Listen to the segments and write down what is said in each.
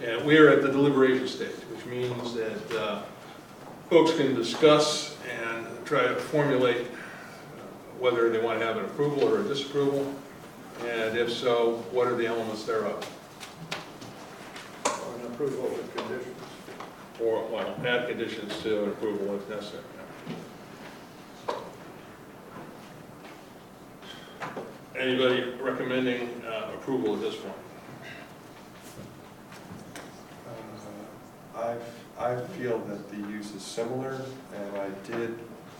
And we are at the deliberation stage, which means that folks can discuss and try to formulate whether they want to have an approval or a disapproval, and if so, what are the elements thereof? Or an approval with conditions. Or, well, add conditions to an approval if necessary. Anybody recommending approval at this point? I feel that the use is similar, and I did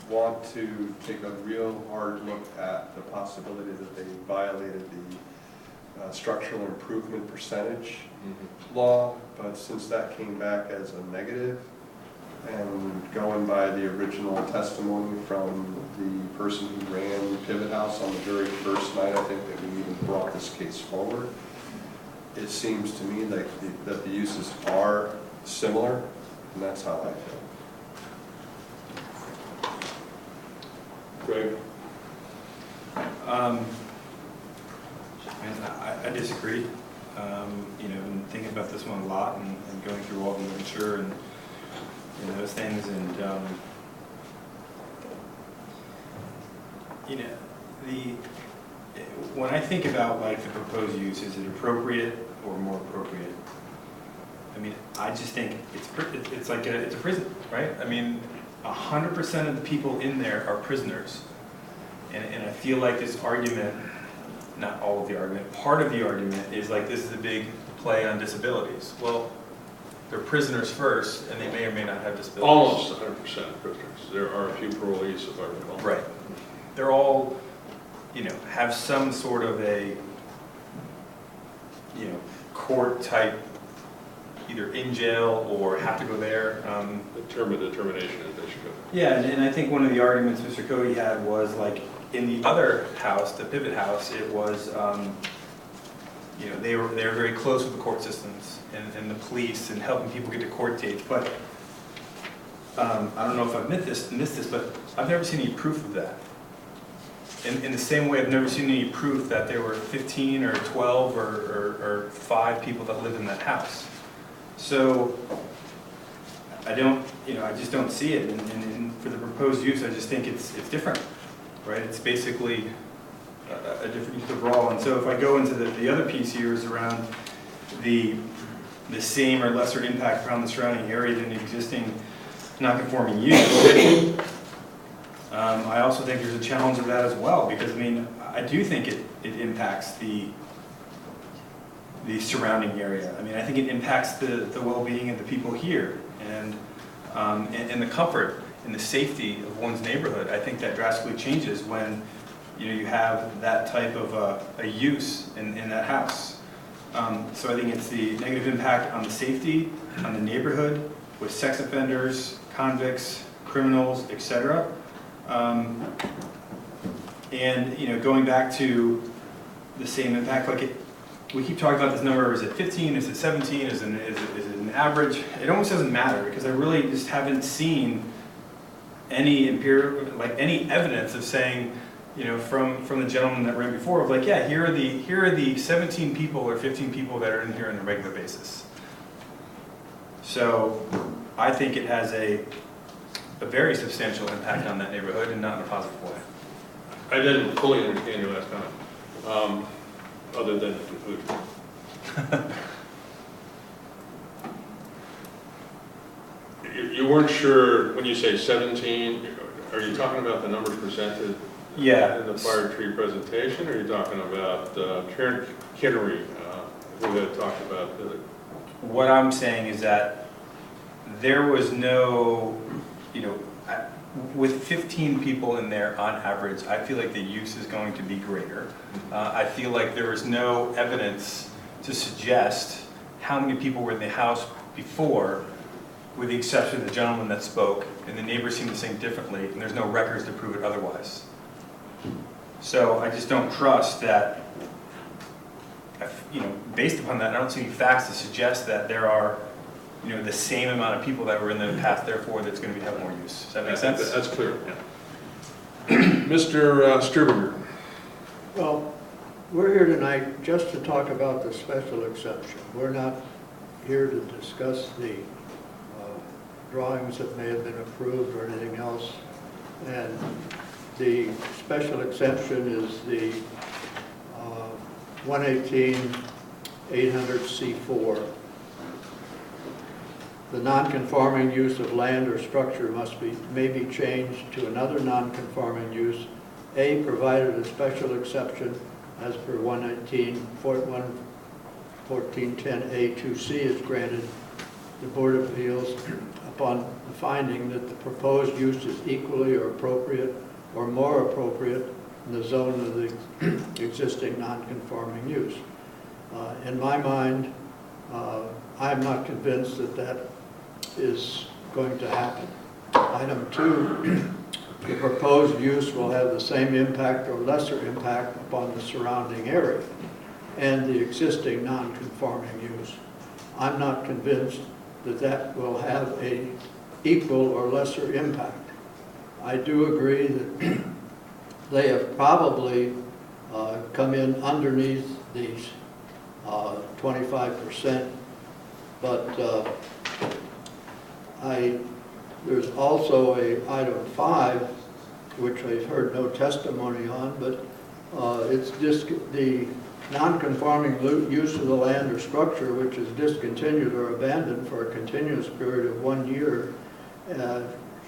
want to take a real hard look at the possibility that they violated the structural improvement percentage law, but since that came back as a negative, and going by the original testimony from the person who ran Pivot House on the very first night, I think that we even brought this case forward. It seems to me that the uses are similar, and that's how I feel. Greg? I disagree. Been thinking about this one a lot and going through all the literature and those things, and when I think about like the proposed use, is it appropriate or more appropriate? I mean, I just think it's like it's a prison, right? I mean, 100% of the people in there are prisoners, and I feel like this argument, not all of the argument, part of the argument is like this is a big play on disabilities. Well, they're prisoners first, and they may or may not have disabilities. Almost 100% prisoners. There are a few parolees, if I recall. Right. They're all, have some sort of a, court type, either in jail or have to go there. The term of determination that they should go. Yeah, and I think one of the arguments Mr. Cody had was like in the other house, the Pivot House, it was, they were very close with the court systems and the police and helping people get to court dates. But I don't know if I've missed this, but I've never seen any proof of that. In the same way, I've never seen any proof that there were 15 or 12 or 5 people that lived in that house. So I don't, I just don't see it. And for the proposed use, I just think it's different, right? It's basically a different use overall. And so if I go into the other piece here is around the same or lesser impact around the surrounding area than the existing non-conforming use. I also think there's a challenge of that as well, because I mean, I do think it impacts the surrounding area. I mean, I think it impacts the well-being of the people here and the comfort and the safety of one's neighborhood. I think that drastically changes when you have that type of a use in that house. So I think it's the negative impact on the safety, on the neighborhood, with sex offenders, convicts, criminals, etc. And going back to the same impact, like we keep talking about this number, is it 15, is it 17, is it an average? It almost doesn't matter, because I really just haven't seen any any evidence of saying, from the gentleman that ran before, of like, yeah, here are the 17 people or 15 people that are in here on a regular basis. So I think it has a very substantial impact on that neighborhood, and not in a positive way. I didn't fully understand your last comment, other than the conclusion. You weren't sure, when you say 17, are you talking about the numbers presented in the Firetree presentation, or are you talking about Karen Kittery, who had talked about the... What I'm saying is that there was no, with 15 people in there on average, I feel like the use is going to be greater. I feel like there was no evidence to suggest how many people were in the house before, with the exception of the gentleman that spoke, and the neighbors seem to think differently, and there's no records to prove it otherwise. So I just don't trust that, based upon that, I don't see any facts to suggest that there are the same amount of people that were in the past, therefore that's going to have more use. Does that make sense? That's clear, yeah. Mr. Struberger. Well, we're here tonight just to talk about the special exception. We're not here to discuss the drawings that may have been approved or anything else. And the special exception is the 118-800C4. The non-conforming use of land or structure may be changed to another non-conforming use, A, provided a special exception as per 11410A2C is granted the Board of Appeals upon the finding that the proposed use is equally or appropriate or more appropriate in the zone of the existing non-conforming use. In my mind, I'm not convinced that that is going to happen. Item 2, the proposed use will have the same impact or lesser impact upon the surrounding area and the existing non-conforming use. I'm not convinced that that will have a equal or lesser impact. I do agree that they have probably come in underneath these 25%, but there's also item 5, which I've heard no testimony on, but it's the non-conforming use of the land or structure which is discontinued or abandoned for a continuous period of 1 year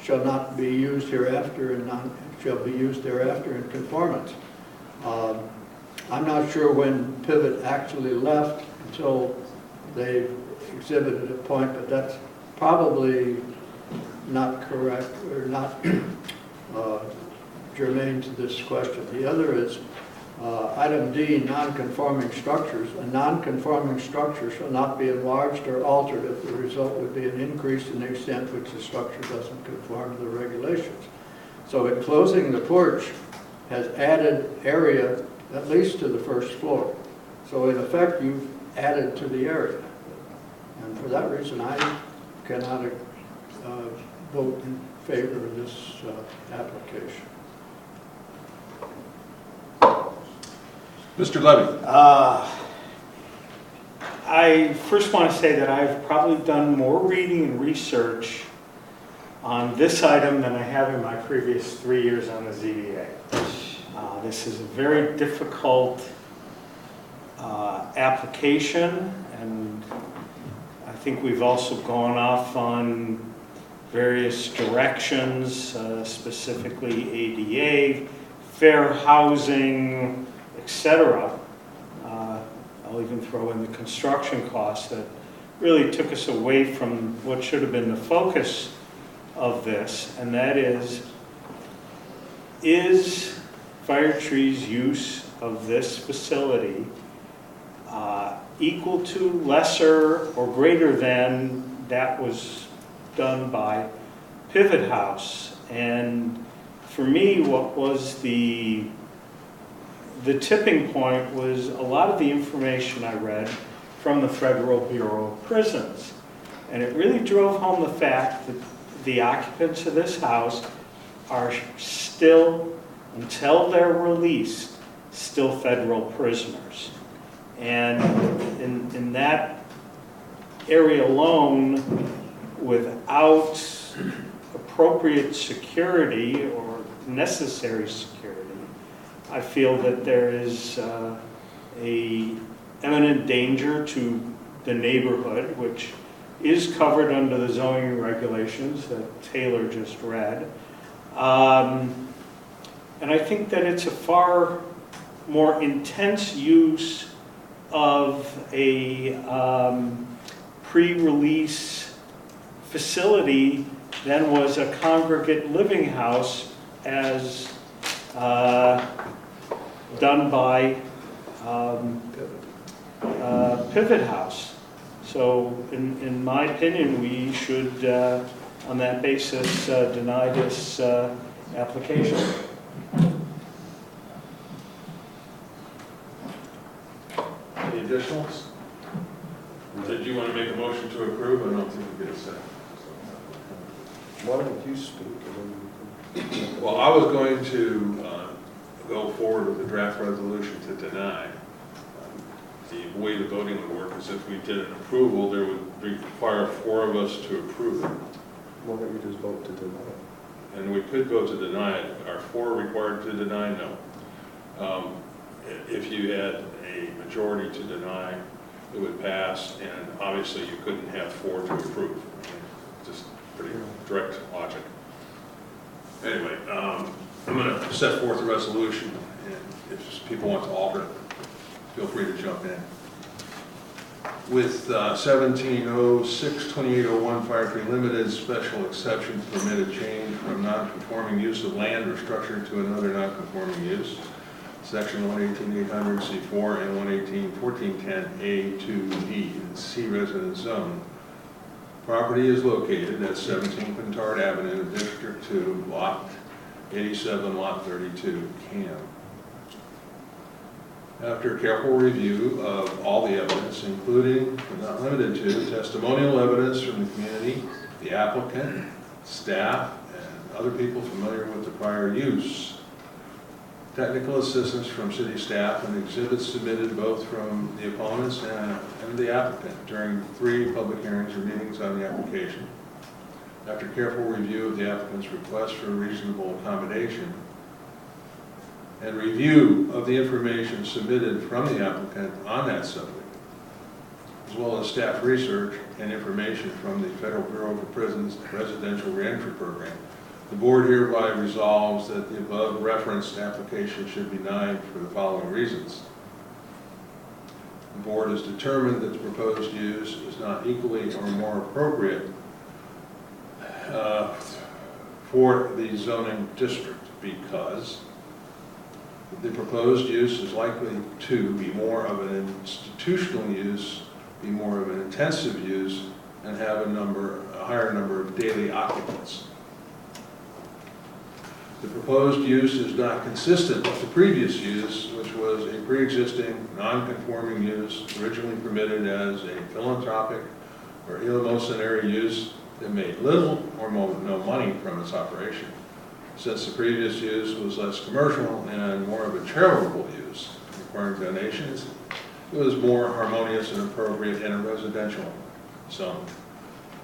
shall not be used hereafter and shall be used thereafter in conformance. I'm not sure when Pivot actually left until they exhibited a point, but that's probably not correct or not germane to this question. The other is item D, non-conforming structures. A non-conforming structure shall not be enlarged or altered if the result would be an increase in the extent which the structure doesn't conform to the regulations. So enclosing the porch has added area at least to the first floor. So in effect, you've added to the area. And for that reason, I cannot vote in favor of this application. Mr. Levy. I first want to say that I've probably done more reading and research on this item than I have in my previous 3 years on the ZBA. This is a very difficult application, and I think we've also gone off on various directions, specifically ADA, fair housing, etc. I'll even throw in the construction costs that really took us away from what should have been the focus of this, and that is Firetree's use of this facility equal to, lesser, or greater than that was done by Pivot House? And for me, what was the tipping point was a lot of the information I read from the Federal Bureau of Prisons. And it really drove home the fact that the occupants of this house are still, until they're released, still federal prisoners. And in that area alone, without appropriate security or necessary security, I feel that there is a imminent danger to the neighborhood, which is covered under the zoning regulations that Taylor just read. And I think that it's a far more intense use of a pre-release facility than was a congregate living house as done by Pivot House. So in my opinion, we should, on that basis, deny this application. Any additionals? Did you want to make a motion to approve? I don't think we get a second. Why don't you speak? Well, I was going to go forward with the draft resolution to deny. the way the voting would work is if we did an approval, there would require 4 of us to approve it. Why don't we just vote to deny it? And we could vote to deny it. Are 4 required to deny? No. If you had a majority to deny, it would pass, and obviously you couldn't have 4 to approve. Just pretty direct logic. Anyway, I'm going to set forth a resolution, and if people want to alter it, feel free to jump in. With 1706-2801 Firetree Ltd, special exception to permitted change from non-conforming use of land or structure to another non-conforming use. Section 118-800 C4 and 118-1410 A2D in C residence zone. Property is located at 17 Pentard Avenue, District 2, Lot 87, Lot 32, CAM. After careful review of all the evidence, including but not limited to testimonial evidence from the community, the applicant, staff, and other people familiar with the prior use, technical assistance from city staff, and exhibits submitted both from the opponents and the applicant during 3 public hearings or meetings on the application. After careful review of the applicant's request for reasonable accommodation and review of the information submitted from the applicant on that subject, as well as staff research and information from the Federal Bureau of Prisons Residential Reentry Program, the board hereby resolves that the above referenced application should be denied for the following reasons. The board has determined that the proposed use is not equally or more appropriate for the zoning district because the proposed use is likely to be more of an institutional use, be more of an intensive use, and have a higher number of daily occupants. The proposed use is not consistent with the previous use, which was a pre-existing non-conforming use originally permitted as a philanthropic or eleemosynary use that made little or no money from its operation. Since the previous use was less commercial and more of a charitable use, requiring donations, it was more harmonious and appropriate in a residential zone.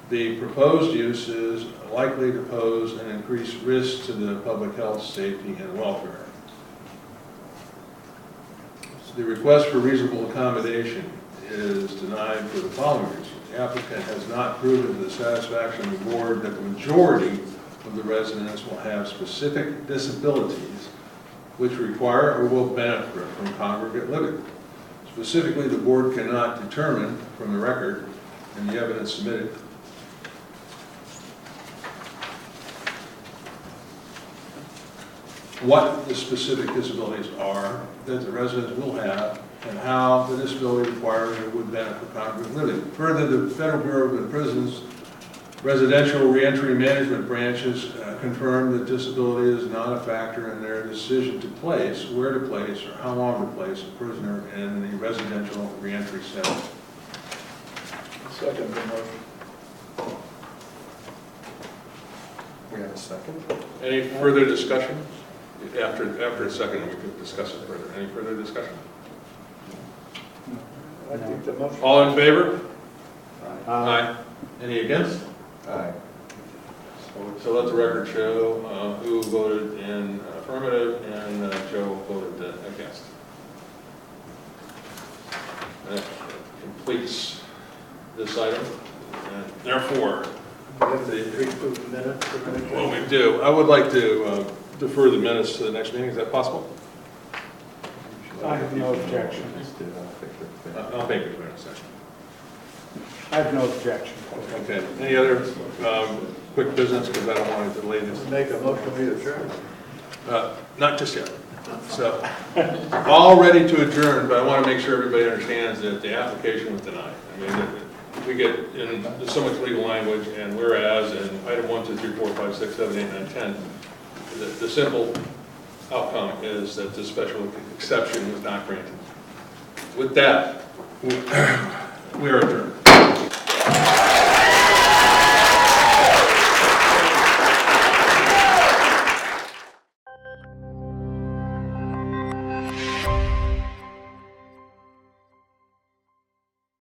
The proposed use is likely to pose an increased risk to the public health, safety, and welfare. The request for reasonable accommodation is denied for the following reasons. The applicant has not proven to the satisfaction of the board that the majority of the residents will have specific disabilities which require or will benefit from congregate living. Specifically, the board cannot determine from the record and the evidence submitted what the specific disabilities are that the residents will have and how the disability requires or would benefit congregate living. Further, the Federal Bureau of Prisons Residential Reentry Management branches confirm that disability is not a factor in their decision to place, where to place, or how long to place a prisoner in the residential reentry center. Second the motion. We have a second? Any further discussion? After a second, we could discuss it further. Any further discussion? I think the motion. All in favor? Aye. Any against? Aye. So let the record show who voted in affirmative and Joe voted against. That completes this item. And therefore, Have the pre-approved minutes or anything? what we do, I would like to defer the minutes to the next meeting. Is that possible? I have no objection. I'll make it for a second. I have no objection. Okay. Any other quick business, because I don't want to delay this. Make a motion to adjourn. Not just yet. So, all ready to adjourn, but I want to make sure everybody understands that the application was denied. I mean, we get in there's so much legal language, and whereas, and item 1, 2, 3, 4, 5, 6, 7, 8, 9, 10, the simple outcome is that this special exception was not granted. With that, we are adjourned.